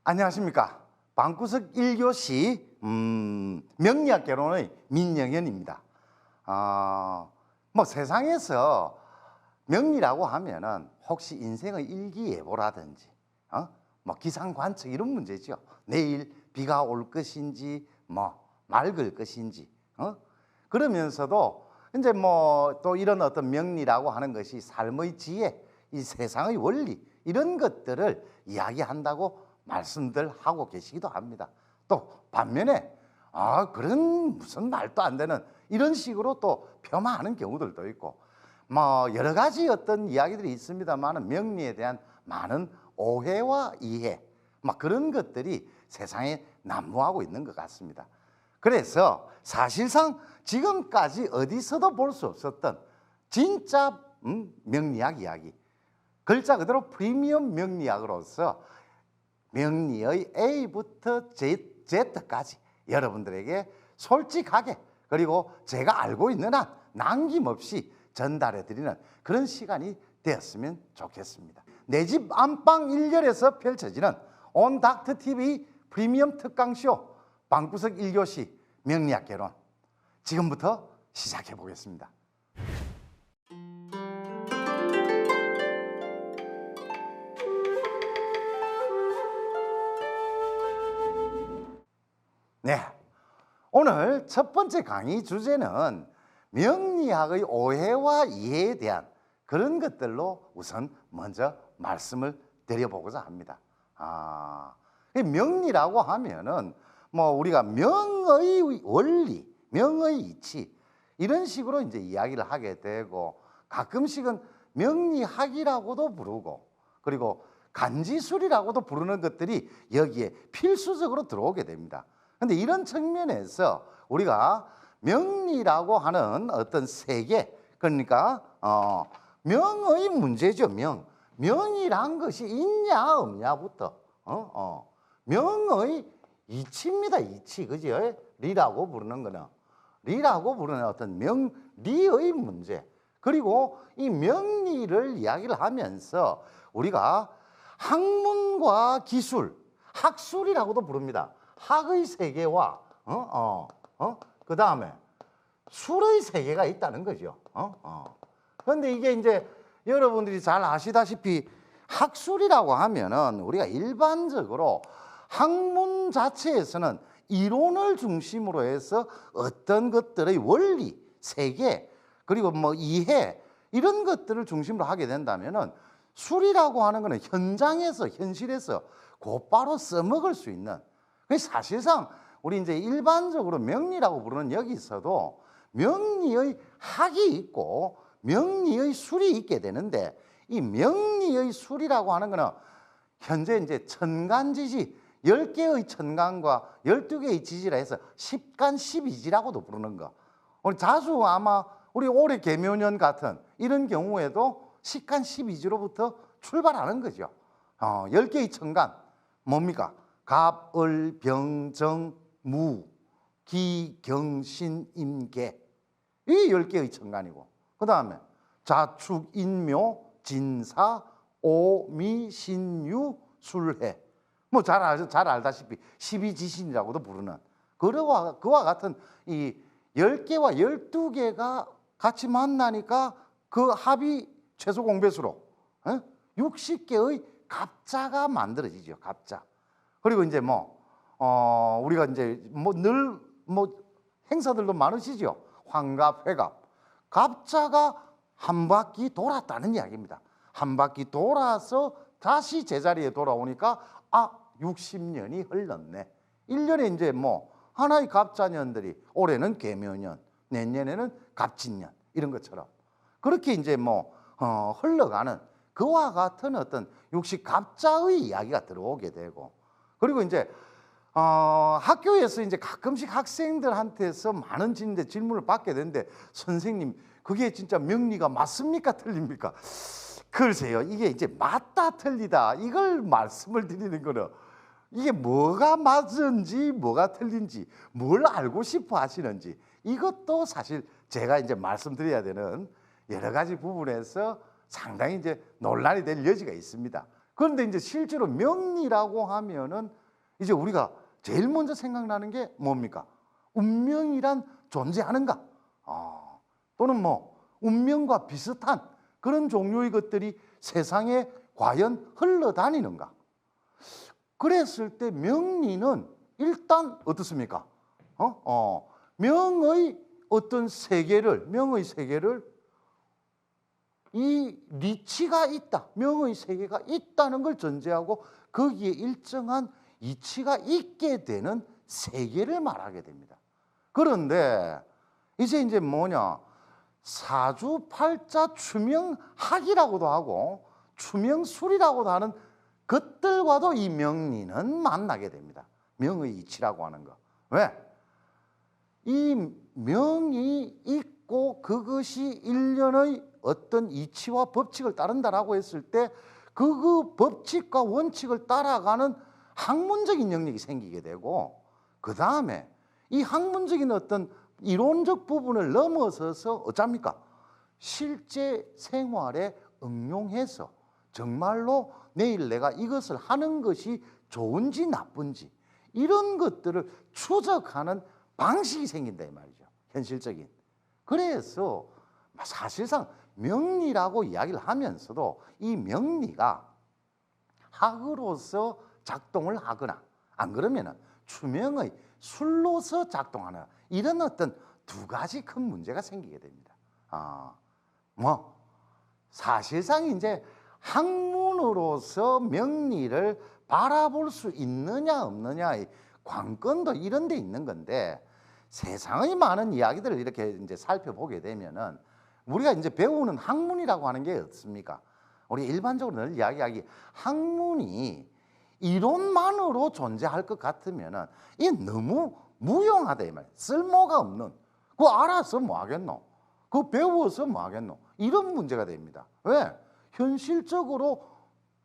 안녕하십니까. 방구석 1교시 명리학 개론의 민영현입니다. 세상에서 명리라고 하면은 혹시 인생의 일기예보라든지 기상관측 이런 문제죠. 내일 비가 올 것인지 맑을 것인지 그러면서도 이제 또 이런 어떤 명리라고 하는 것이 삶의 지혜, 이 세상의 원리 이런 것들을 이야기한다고 말씀들 하고 계시기도 합니다. 또 반면에 그런 무슨 말도 안 되는 이런 식으로 또 폄하하는 경우들도 있고 여러 가지 어떤 이야기들이 있습니다만 명리에 대한 많은 오해와 이해 그런 것들이 세상에 난무하고 있는 것 같습니다. 그래서 사실상 지금까지 어디서도 볼 수 없었던 진짜 명리학 이야기, 글자 그대로 프리미엄 명리학으로서 명리의 A부터 Z까지 여러분들에게 솔직하게 그리고 제가 알고 있는 한 남김없이 전달해 드리는 그런 시간이 되었으면 좋겠습니다. 내 집 안방 1열에서 펼쳐지는 온닥터TV 프리미엄 특강쇼 방구석 1교시 명리학 개론, 지금부터 시작해 보겠습니다. 네, 오늘 첫 번째 강의 주제는 명리학의 오해와 이해에 대한 그런 것들로 우선 먼저 말씀을 드려보고자 합니다. 명리라고 하면은 우리가 명의 원리, 명의 이치 이런 식으로 이제 이야기를 하게 되고, 가끔씩은 명리학이라고도 부르고 그리고 간지술이라고도 부르는 것들이 여기에 필수적으로 들어오게 됩니다. 근데 이런 측면에서 우리가 명리라고 하는 어떤 세계, 그러니까 명의 문제죠. 명이란 것이 있냐 없냐부터 명의 이치입니다. 이치, 그죠? 리라고 부르는 거는 리라고 부르는 어떤 명리의 문제, 그리고 이 명리를 이야기를 하면서 우리가 학문과 기술, 학술이라고도 부릅니다. 학의 세계와 그 다음에 술의 세계가 있다는 거죠. 그런데 이게 이제 여러분들이 잘 아시다시피 학술이라고 하면은 우리가 일반적으로 학문 자체에서는 이론을 중심으로 해서 어떤 것들의 원리, 세계, 그리고 이해 이런 것들을 중심으로 하게 된다면은 술이라고 하는 거는 현장에서, 현실에서 곧바로 써먹을 수 있는, 사실상 우리 이제 일반적으로 명리라고 부르는 여기서도 명리의 학이 있고 명리의 술이 있게 되는데, 이 명리의 술이라고 하는 거는 현재 이제 천간지지 10개의 천간과 12개의 지지라 해서 10간 12지라고도 부르는 거. 우리 자주 아마 우리 올해 계묘년 같은 이런 경우에도 10간 12지로부터 출발하는 거죠. 10개의 천간 뭡니까? 갑, 을, 병, 정, 무, 기, 경, 신, 임, 계. 이 10개의 천간이고, 그 다음에 자축, 인묘, 진사, 오, 미, 신, 유, 술해. 잘 알다시피 12지신이라고도 부르는 그와 같은 이 10개와 12개가 같이 만나니까 그 합이 최소 공배수로 60개의 갑자가 만들어지죠. 갑자. 그리고 이제 우리가 이제 늘 행사들도 많으시죠. 환갑, 회갑. 갑자가 한 바퀴 돌았다는 이야기입니다. 한 바퀴 돌아서 다시 제자리에 돌아오니까 60년이 흘렀네. 1년에 이제 하나의 갑자년들이, 올해는 계묘년, 내년에는 갑진년 이런 것처럼 그렇게 이제 흘러가는 그와 같은 어떤 60갑자의 이야기가 들어오게 되고, 그리고 이제 학교에서 이제 가끔씩 학생들한테서 많은 질문을 받게 되는데, 선생님 그게 진짜 명리가 맞습니까? 틀립니까? 글쎄요, 이게 이제 맞다 틀리다 이걸 말씀을 드리는 거는, 이게 뭐가 맞은지 뭐가 틀린지 뭘 알고 싶어 하시는지 이것도 사실 제가 이제 말씀드려야 되는 여러 가지 부분에서 상당히 이제 논란이 될 여지가 있습니다. 그런데 이제 실제로 명리라고 하면은 이제 우리가 제일 먼저 생각나는 게 뭡니까? 운명이란 존재하는가? 또는 뭐 운명과 비슷한 그런 종류의 것들이 세상에 과연 흘러다니는가? 그랬을 때 명리는 일단 어떻습니까? 명의 어떤 세계를, 명의 세계를 이 리치가 있다, 명의 세계가 있다는 걸 전제하고 거기에 일정한 이치가 있게 되는 세계를 말하게 됩니다. 그런데 이제 뭐냐, 사주팔자 추명학이라고도 하고 추명술이라고도 하는 것들과도 이 명리는 만나게 됩니다. 명의 이치라고 하는 거. 왜? 이 명이 있고 그것이 일련의 어떤 이치와 법칙을 따른다라고 했을 때 그 법칙과 원칙을 따라가는 학문적인 영역이 생기게 되고, 그 다음에 이 학문적인 어떤 이론적 부분을 넘어서서 어쩝니까? 실제 생활에 응용해서 정말로 내일 내가 이것을 하는 것이 좋은지 나쁜지 이런 것들을 추적하는 방식이 생긴다 이 말이죠. 현실적인. 그래서 사실상 명리라고 이야기를 하면서도 이 명리가 학으로서 작동을 하거나 안 그러면은 추명의 술로서 작동하는 이런 어떤 두 가지 큰 문제가 생기게 됩니다. 사실상 이제 학문으로서 명리를 바라볼 수 있느냐 없느냐의 관건도 이런 데 있는 건데, 세상의 많은 이야기들을 이렇게 이제 살펴보게 되면은 우리가 이제 배우는 학문이라고 하는 게 없습니까? 우리 일반적으로 늘 이야기하기, 학문이 이론만으로 존재할 것 같으면은 이게 너무 무용하다 이 말이에요. 쓸모가 없는. 그거 알아서 뭐 하겠노? 그거 배워서 뭐 하겠노? 이런 문제가 됩니다. 왜? 현실적으로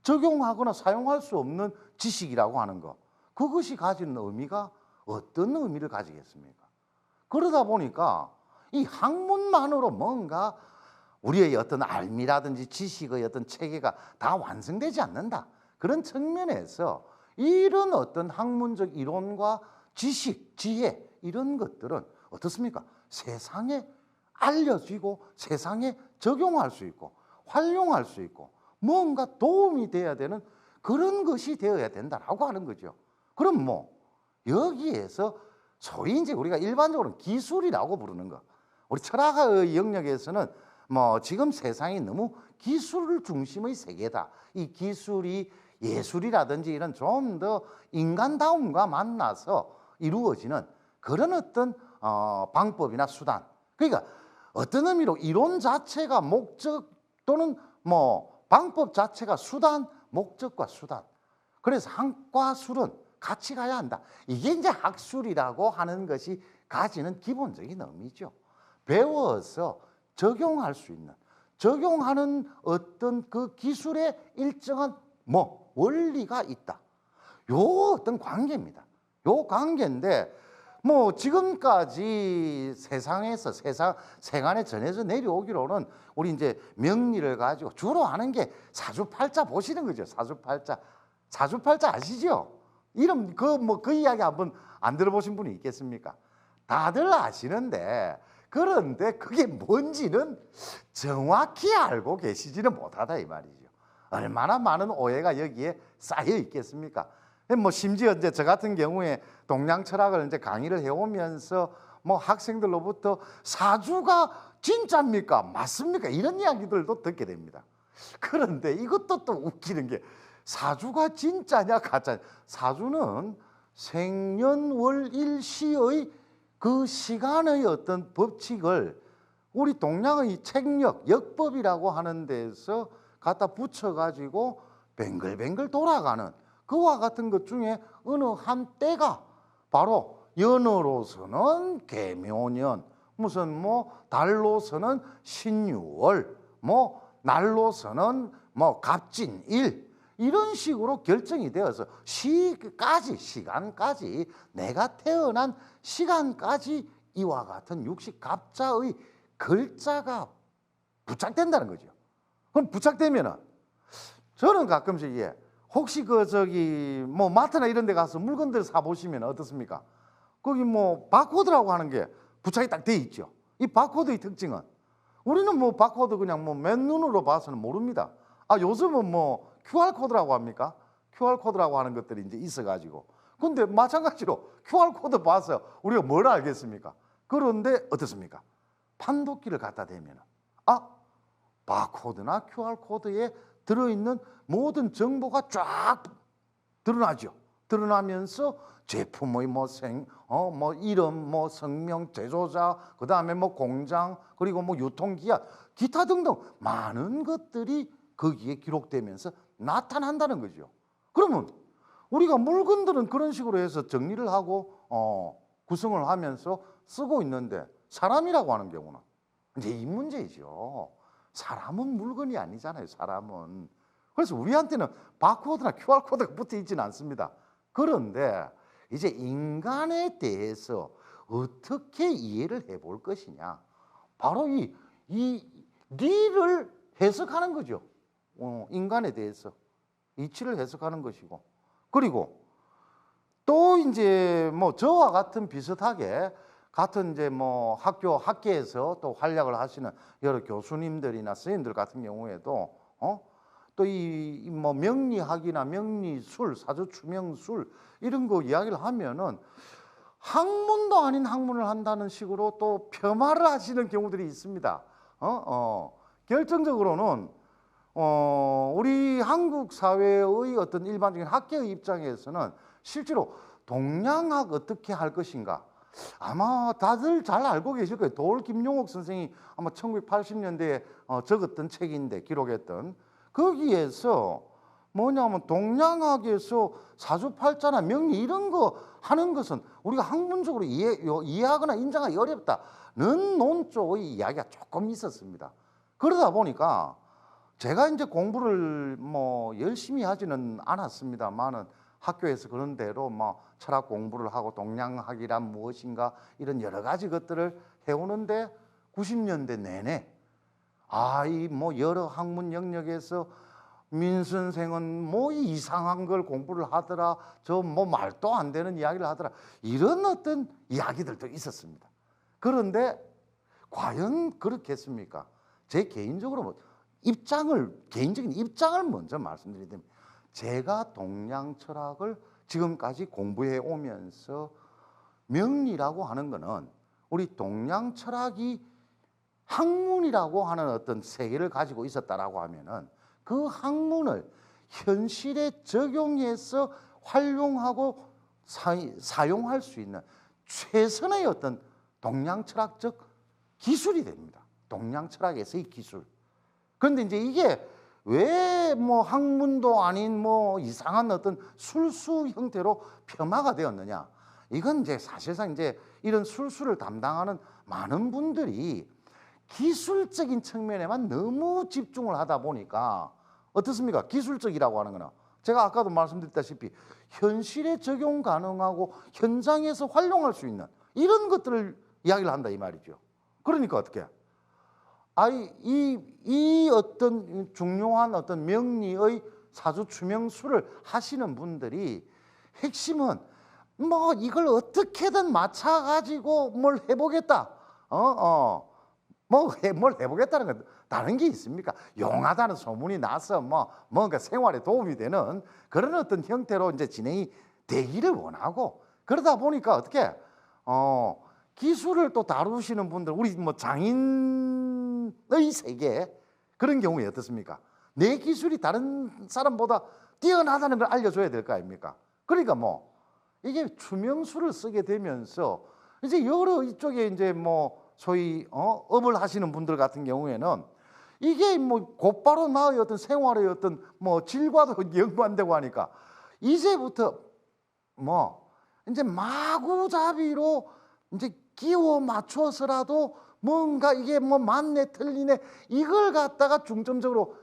적용하거나 사용할 수 없는 지식이라고 하는 거, 그것이 가지는 의미가 어떤 의미를 가지겠습니까? 그러다 보니까 이 학문만으로 뭔가 우리의 어떤 알미라든지 지식의 어떤 체계가 다 완성되지 않는다. 그런 측면에서 이런 어떤 학문적 이론과 지식, 지혜 이런 것들은 어떻습니까? 세상에 알려지고 세상에 적용할 수 있고 활용할 수 있고 뭔가 도움이 돼야 되는 그런 것이 되어야 된다라고 하는 거죠. 그럼 뭐 여기에서 소위 이제 우리가 일반적으로 기술이라고 부르는 거, 우리 철학의 영역에서는 뭐 지금 세상이 너무 기술 중심의 세계다. 이 기술이 예술이라든지 이런 좀 더 인간다움과 만나서 이루어지는 그런 어떤 방법이나 수단. 그러니까 어떤 의미로 이론 자체가 목적 또는 뭐 방법 자체가 수단, 목적과 수단. 그래서 학과 술은 같이 가야 한다. 이게 이제 학술이라고 하는 것이 가지는 기본적인 의미죠. 배워서 적용할 수 있는, 적용하는 어떤 그 기술의 일정한 뭐 원리가 있다. 요 어떤 관계입니다. 요 관계인데 뭐 지금까지 세상에서 생안에 전해져 내려오기로는 우리 이제 명리를 가지고 주로 하는 게 사주팔자 보시는 거죠. 사주팔자 아시죠? 이름 그 이야기 한번 안 들어보신 분이 있겠습니까? 다들 아시는데, 그런데 그게 뭔지는 정확히 알고 계시지는 못하다 이 말이죠. 얼마나 많은 오해가 여기에 쌓여 있겠습니까? 뭐 심지어 이제 저 같은 경우에 동양 철학을 이제 강의를 해오면서 뭐 학생들로부터 사주가 진짜입니까? 맞습니까? 이런 이야기들도 듣게 됩니다. 그런데 이것도 또 웃기는 게, 사주가 진짜냐 가짜냐? 사주는 생년월일시의 그 시간의 어떤 법칙을 우리 동양의 책력, 역법이라고 하는 데서 갖다 붙여가지고 뱅글뱅글 돌아가는 그와 같은 것 중에 어느 한 때가 바로 연어로서는 개묘년, 무슨 뭐 달로서는 신유월, 뭐 날로서는 뭐 갑진일, 이런 식으로 결정이 되어서 시간까지 내가 태어난 시간까지 이와 같은 육식갑자의 글자가 부착된다는 거죠. 그럼 부착되면은 저는 가끔씩 혹시 그 저기 뭐 마트나 이런 데 가서 물건들 사 보시면 어떻습니까? 거기 뭐 바코드라고 하는 게 부착이 딱 돼 있죠. 이 바코드의 특징은 우리는 뭐 바코드 그냥 뭐 맨눈으로 봐서는 모릅니다. 아, 요즘은 뭐 QR코드라고 합니까? QR코드라고 하는 것들이 이제 있어가지고. 근데 마찬가지로 QR코드 봐서 우리가 뭘 알겠습니까? 그런데 어떻습니까? 판독기를 갖다 대면 아, 바코드나 QR코드에 들어있는 모든 정보가 쫙 드러나죠. 드러나면서 제품의 뭐 이름, 뭐 성명, 제조자, 그 다음에 뭐 공장, 그리고 뭐 유통기한, 기타 등등 많은 것들이 거기에 기록되면서 나타난다는 거죠. 그러면 우리가 물건들은 그런 식으로 해서 정리를 하고 구성을 하면서 쓰고 있는데 사람이라고 하는 경우는 이제 이 문제이죠. 사람은 물건이 아니잖아요. 사람은. 그래서 우리한테는 바코드나 QR코드가 붙어 있지는 않습니다. 그런데 이제 인간에 대해서 어떻게 이해를 해볼 것이냐. 바로 이 리를 해석하는 거죠. 인간에 대해서 이치를 해석하는 것이고, 그리고 또 이제 뭐 저와 같은 비슷하게 같은 이제 뭐 학계에서 또 활약을 하시는 여러 교수님들이나 선생님들 같은 경우에도 또 이 뭐 명리학이나 명리술, 사주추명술 이런 거 이야기를 하면은 학문도 아닌 학문을 한다는 식으로 또 폄하를 하시는 경우들이 있습니다. 결정적으로는 우리 한국 사회의 어떤 일반적인 학계의 입장에서는 실제로 동양학 어떻게 할 것인가, 아마 다들 잘 알고 계실 거예요. 도올 김용옥 선생이 아마 1980년대에 적었던 책인데, 기록했던, 거기에서 뭐냐면 동양학에서 사주팔자나 명리 이런 거 하는 것은 우리가 학문적으로 이해하거나 인정하기 어렵다는 논조의 이야기가 조금 있었습니다. 그러다 보니까 제가 이제 공부를 뭐 열심히 하지는 않았습니다만은 학교에서 그런 대로 뭐 철학 공부를 하고 동양학이란 무엇인가 이런 여러 가지 것들을 해오는데 90년대 내내 이 뭐 여러 학문 영역에서 민 선생은 뭐 이상한 걸 공부를 하더라, 저 뭐 말도 안 되는 이야기를 하더라, 이런 어떤 이야기들도 있었습니다. 그런데 과연 그렇겠습니까? 제 개인적으로 개인적인 입장을 먼저 말씀드리면, 제가 동양 철학을 지금까지 공부해 오면서 명리라고 하는 거는 우리 동양 철학이 학문이라고 하는 어떤 세계를 가지고 있었다라고 하면은 그 학문을 현실에 적용해서 활용하고 사용할 수 있는 최선의 어떤 동양 철학적 기술이 됩니다. 동양 철학에서의 기술. 그런데 이제 이게 왜 뭐 학문도 아닌 뭐 이상한 어떤 술수 형태로 폄하가 되었느냐? 이건 이제 사실상 이제 이런 술수를 담당하는 많은 분들이 기술적인 측면에만 너무 집중을 하다 보니까 어떻습니까? 기술적이라고 하는 거는 제가 아까도 말씀드렸다시피 현실에 적용 가능하고 현장에서 활용할 수 있는 이런 것들을 이야기를 한다 이 말이죠. 그러니까 어떻게? 이 어떤 중요한 어떤 명리의 사주추명술을 하시는 분들이 핵심은 뭐 이걸 어떻게든 맞춰가지고 뭘 해보겠다. 뭘 해보겠다는 건 다른 게 있습니까? 용하다는 소문이 나서 뭔가 생활에 도움이 되는 그런 어떤 형태로 이제 진행이 되기를 원하고, 그러다 보니까 어떻게 기술을 또 다루시는 분들, 우리 뭐 장인의 세계 그런 경우에 어떻습니까? 내 기술이 다른 사람보다 뛰어나다는 걸 알려줘야 될 거 아닙니까? 그러니까 뭐 이게 추명수를 쓰게 되면서 이제 여러 이쪽에 이제 뭐 소위 업을 하시는 분들 같은 경우에는 이게 뭐 곧바로 나의 어떤 생활의 어떤 뭐 질과도 연관되고 하니까 이제부터 뭐 이제 마구잡이로 이제 끼워 맞춰서라도 뭔가 이게 뭐 맞네 틀리네 이걸 갖다가 중점적으로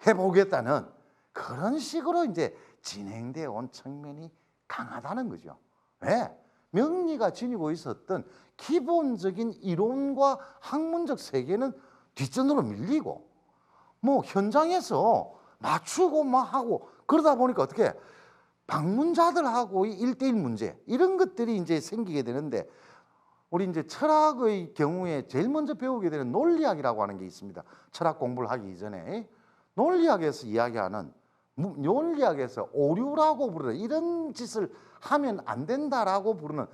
해보겠다는 그런 식으로 이제 진행되어 온 측면이 강하다는 거죠. 왜? 명리가 지니고 있었던 기본적인 이론과 학문적 세계는 뒷전으로 밀리고 뭐 현장에서 맞추고 막 하고 그러다 보니까 어떻게 방문자들하고 이 1대1 문제 이런 것들이 이제 생기게 되는데, 우리 이제 철학의 경우에 제일 먼저 배우게 되는 논리학이라고 하는 게 있습니다. 철학 공부를 하기 이전에 논리학에서 이야기하는, 논리학에서 오류라고 부르는, 이런 짓을 하면 안 된다라고 부르는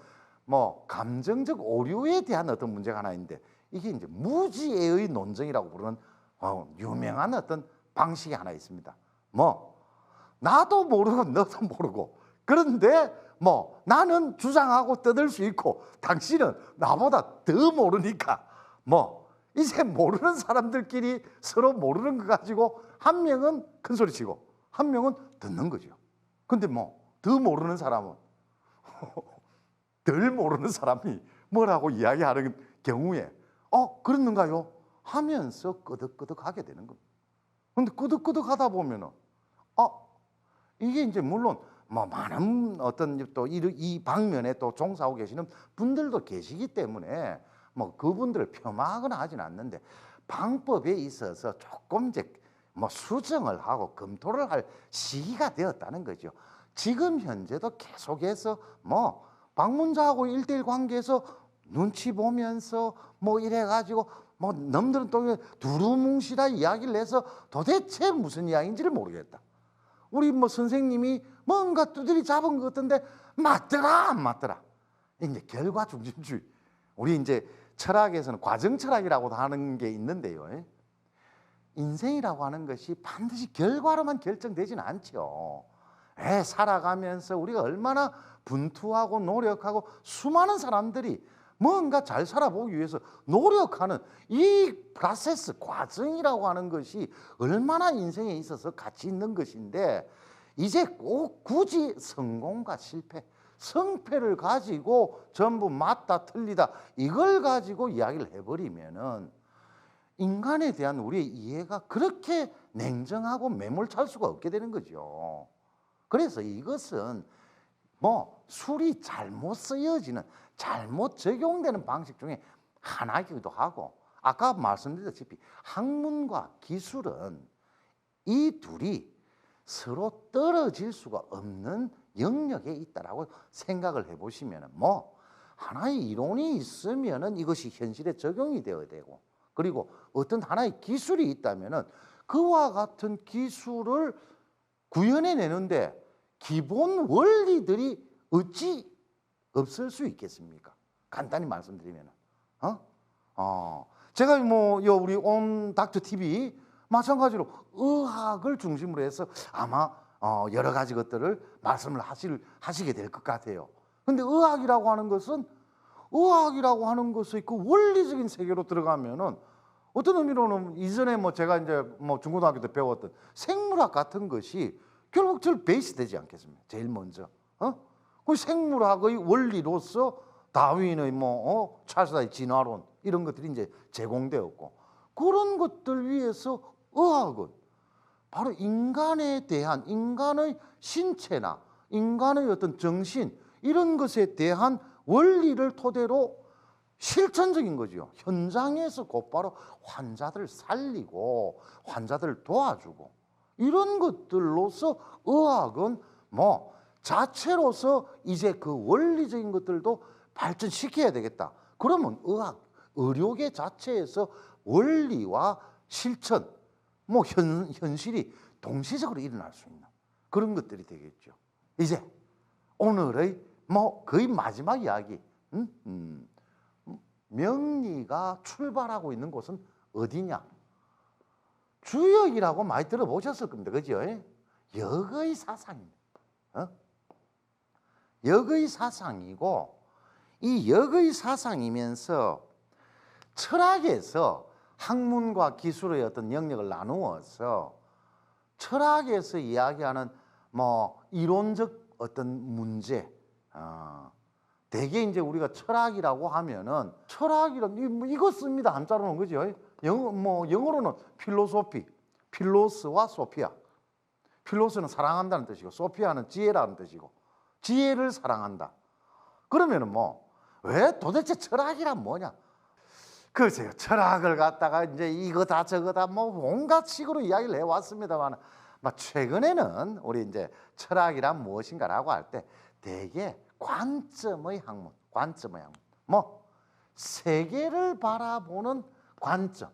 뭐 감정적 오류에 대한 어떤 문제가 하나 있는데, 이게 이제 무지애의 논증이라고 부르는 유명한 어떤 방식이 하나 있습니다. 뭐 나도 모르고 너도 모르고, 그런데 뭐 나는 주장하고 떠들 수 있고 당신은 나보다 더 모르니까 뭐 이제 모르는 사람들끼리 서로 모르는 거 가지고 한 명은 큰 소리 치고 한 명은 듣는 거죠. 근데 뭐 더 모르는 사람은 덜 모르는 사람이 뭐라고 이야기하는 경우에 그랬는가요? 하면서 끄덕끄덕 하게 되는 겁니다. 근데 끄덕끄덕 하다 보면은 이게 이제 물론 뭐 많은 어떤 또 이 방면에 또 종사하고 계시는 분들도 계시기 때문에 뭐 그분들을 폄하하거나 하진 않는데, 방법에 있어서 조금 이제 뭐 수정을 하고 검토를 할 시기가 되었다는 거죠. 지금 현재도 계속해서 뭐 방문자하고 1대1 관계에서 눈치 보면서 뭐 이래가지고 뭐 남들은 또 두루뭉실한 이야기를 해서 도대체 무슨 이야기인지를 모르겠다. 우리 뭐 선생님이 뭔가 두드리 잡은 것 같은데 맞더라 안 맞더라. 이제 결과 중심주의. 우리 이제 철학에서는 과정 철학이라고도 하는 게 있는데요. 인생이라고 하는 것이 반드시 결과로만 결정되지는 않죠. 살아가면서 우리가 얼마나 분투하고 노력하고 수많은 사람들이 뭔가 잘 살아보기 위해서 노력하는 이 프로세스, 과정이라고 하는 것이 얼마나 인생에 있어서 가치 있는 것인데, 이제 꼭 굳이 성공과 실패, 성패를 가지고 전부 맞다 틀리다 이걸 가지고 이야기를 해버리면은 인간에 대한 우리의 이해가 그렇게 냉정하고 매몰찰 수가 없게 되는 거죠. 그래서 이것은 뭐 술이 잘못 쓰여지는, 잘못 적용되는 방식 중에 하나이기도 하고, 아까 말씀드렸다시피 학문과 기술은 이 둘이 서로 떨어질 수가 없는 영역에 있다라고 생각을 해보시면, 뭐 하나의 이론이 있으면은 이것이 현실에 적용이 되어야 되고, 그리고 어떤 하나의 기술이 있다면은 그와 같은 기술을 구현해내는데 기본 원리들이 어찌 없을 수 있겠습니까? 간단히 말씀드리면, 제가 뭐 우리 온 닥터 TV 마찬가지로 의학을 중심으로 해서 아마 여러 가지 것들을 말씀을 하시게 될 것 같아요. 근데 의학이라고 하는 것은 그 원리적인 세계로 들어가면은 어떤 의미로는 이전에 뭐 제가 이제 뭐 중고등학교 때 배웠던 생물학 같은 것이 결국 절 베이스 되지 않겠습니까? 제일 먼저. 그 생물학의 원리로서 다윈의 찰스 다윈 진화론 이런 것들이 이제 제공되었고, 그런 것들 위해서 의학은 바로 인간에 대한, 인간의 신체나 인간의 어떤 정신 이런 것에 대한 원리를 토대로 실천적인 거죠. 현장에서 곧바로 환자들을 살리고 환자들을 도와주고 이런 것들로서 의학은 뭐 자체로서 이제 그 원리적인 것들도 발전시켜야 되겠다. 그러면 의료계 자체에서 원리와 실천, 뭐 현실이 동시적으로 일어날 수 있는 그런 것들이 되겠죠. 이제 오늘의 뭐 거의 마지막 이야기, 명리가 출발하고 있는 곳은 어디냐? 주역이라고 많이 들어보셨을 겁니다. 그죠? 역의 사상입니다. 역의 사상이고, 이 역의 사상이면서 철학에서 학문과 기술의 어떤 영역을 나누어서 철학에서 이야기하는 뭐 이론적 어떤 문제, 대개 이제 우리가 철학이라고 하면은 철학이란 이거 씁니다. 한자로는. 그죠? 영어로는 필로소피, 필로스와 소피아. 필로스는 사랑한다는 뜻이고 소피아는 지혜라는 뜻이고, 지혜를 사랑한다. 그러면은 왜 도대체 철학이란 뭐냐? 글쎄요, 철학을 갖다가 이제 이거다 저거다 온갖 식으로 이야기를 해왔습니다만, 최근에는 우리 이제 철학이란 무엇인가라고 할 때 대개 관점의 학문, 세계를 바라보는 관점,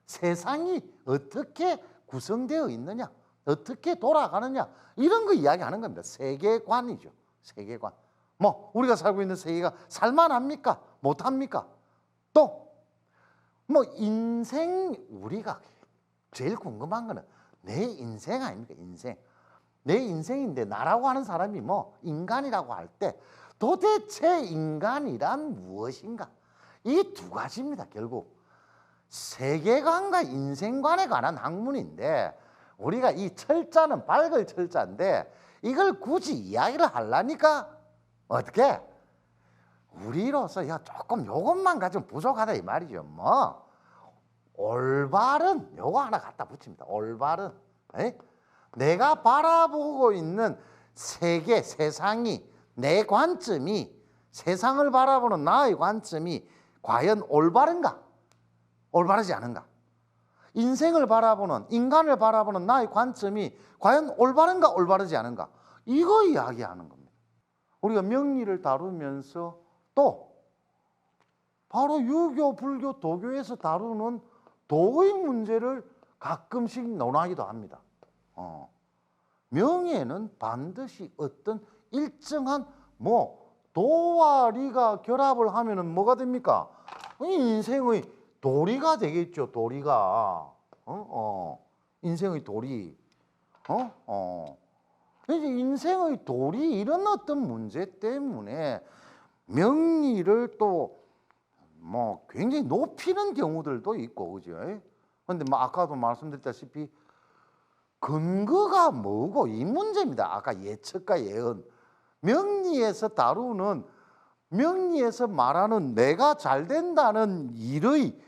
세상이 어떻게 구성되어 있느냐, 어떻게 돌아가느냐, 이런 거 이야기하는 겁니다. 세계관이죠. 세계관. 우리가 살고 있는 세계가 살만합니까? 못합니까? 또 인생, 우리가 제일 궁금한 거는 내 인생 아닙니까? 인생. 내 인생인데 나라고 하는 사람이 인간이라고 할 때 도대체 인간이란 무엇인가? 이 두 가지입니다. 결국 세계관과 인생관에 관한 학문인데, 우리가 이 철자는 밝을 철자인데 이걸 굳이 이야기를 하려니까 어떻게? 우리로서 조금 요것만 가지고 부족하다 이 말이죠. 올바른, 요거 하나 갖다 붙입니다. 올바른. 내가 바라보고 있는 세계, 세상이, 내 관점이, 세상을 바라보는 나의 관점이 과연 올바른가? 올바르지 않은가? 인생을 바라보는, 인간을 바라보는 나의 관점이 과연 올바른가? 올바르지 않은가? 이거 이야기하는 겁니다. 우리가 명리를 다루면서 또 바로 유교, 불교, 도교에서 다루는 도의 문제를 가끔씩 논하기도 합니다. 명예는 반드시 어떤 일정한 도와 리가 결합을 하면은 뭐가 됩니까? 인생의 도리가 되겠죠. 도리가 인생의 도리. 이제 인생의 도리, 이런 어떤 문제 때문에 명리를 또 굉장히 높이는 경우들도 있고, 그죠? 근데 아까도 말씀드렸다시피 근거가 뭐고, 이 문제입니다. 아까 예측과 예언. 명리에서 다루는, 명리에서 말하는 내가 잘 된다는 일의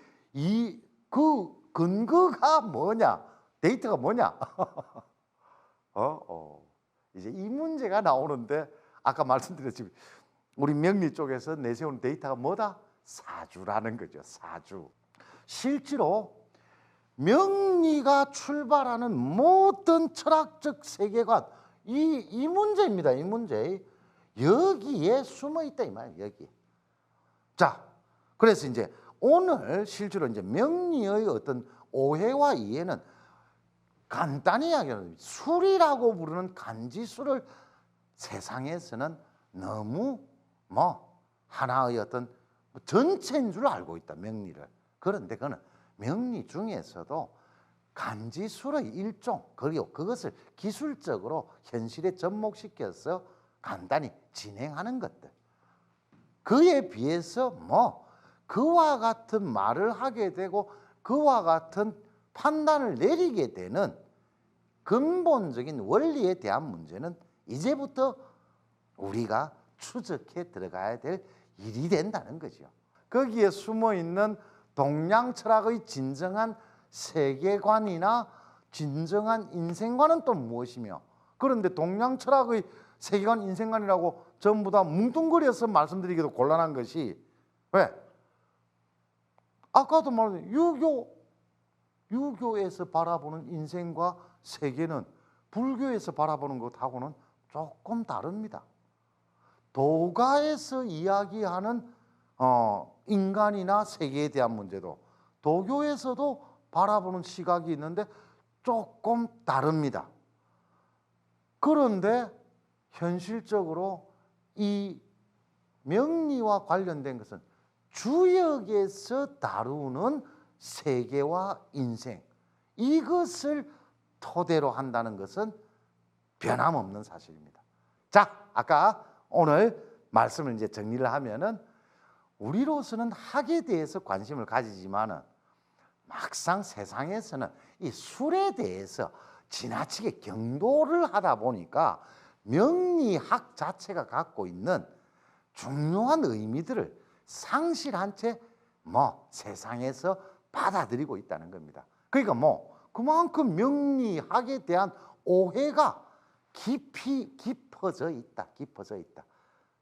그 근거가 뭐냐, 데이터가 뭐냐. 이제 이 문제가 나오는데, 아까 말씀드렸지만 우리 명리 쪽에서 내세우는 데이터가 뭐다? 사주라는 거죠. 사주. 실제로 명리가 출발하는 모든 철학적 세계관, 이 문제입니다. 이 문제. 여기에 숨어 있다 이 말이에요. 여기. 자, 그래서 이제 오늘 실제로 이제 명리의 어떤 오해와 이해는 간단히 이야기하면 술이라고 부르는 간지술을 세상에서는 너무 하나의 어떤 전체인 줄 알고 있다, 명리를. 그런데 그거는 명리 중에서도 간지술의 일종, 그리고 그것을 기술적으로 현실에 접목시켜서 간단히 진행하는 것들, 그에 비해서 그와 같은 말을 하게 되고 그와 같은 판단을 내리게 되는 근본적인 원리에 대한 문제는 이제부터 우리가 추적해 들어가야 될 일이 된다는 거죠. 거기에 숨어 있는 동양 철학의 진정한 세계관이나 진정한 인생관은 또 무엇이며, 그런데 동양 철학의 세계관, 인생관이라고 전부 다 뭉뚱그려서 말씀드리기도 곤란한 것이, 왜? 아까도 말했듯이 유교에서 바라보는 인생과 세계는 불교에서 바라보는 것하고는 조금 다릅니다. 도가에서 이야기하는 인간이나 세계에 대한 문제도 도교에서도 바라보는 시각이 있는데 조금 다릅니다. 그런데 현실적으로 이 명리와 관련된 것은 주역에서 다루는 세계와 인생, 이것을 토대로 한다는 것은 변함없는 사실입니다. 자, 아까 오늘 말씀을 이제 정리를 하면은, 우리로서는 학에 대해서 관심을 가지지만은 막상 세상에서는 이 술에 대해서 지나치게 경도를 하다 보니까 명리학 자체가 갖고 있는 중요한 의미들을 상실한 채 세상에서 받아들이고 있다는 겁니다. 그러니까 그만큼 명리학에 대한 오해가 깊어져 있다.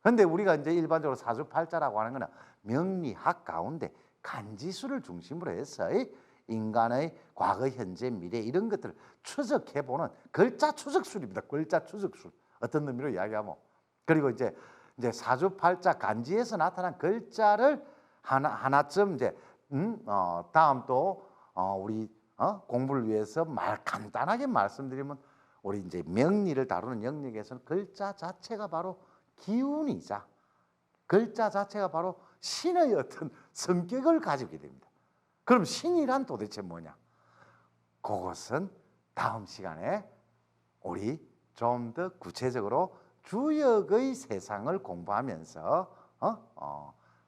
그런데 우리가 이제 일반적으로 사주팔자라고 하는 거는 명리학 가운데 간지술을 중심으로 해서 인간의 과거, 현재, 미래 이런 것들을 추적해보는 글자 추적술입니다. 글자 추적술. 어떤 의미로 이야기하면. 그리고 이제 사주팔자 간지에서 나타난 글자를 하나쯤 이제 다음 또 우리 공부를 위해서 간단하게 말씀드리면 우리 이제 명리를 다루는 영역에서는 글자 자체가 바로 기운이자 글자 자체가 바로 신의 어떤 성격을 가지게 됩니다. 그럼 신이란 도대체 뭐냐? 그것은 다음 시간에 우리 좀 더 구체적으로 주역의 세상을 공부하면서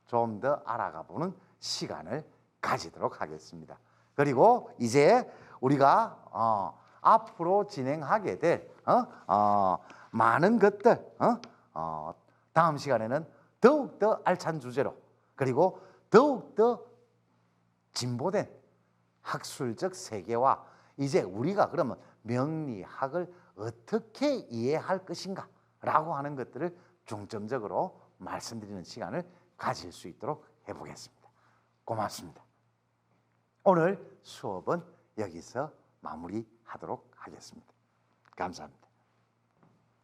좀 더 알아가 보는 시간을 가지도록 하겠습니다. 그리고 이제 우리가 앞으로 진행하게 될 많은 것들 다음 시간에는 더욱더 알찬 주제로 그리고 더욱더 진보된 학술적 세계와 이제 우리가 그러면 명리학을 어떻게 이해할 것인가 라고 하는 것들을 중점적으로 말씀드리는 시간을 가질 수 있도록 해보겠습니다. 고맙습니다. 오늘 수업은 여기서 마무리하도록 하겠습니다. 감사합니다.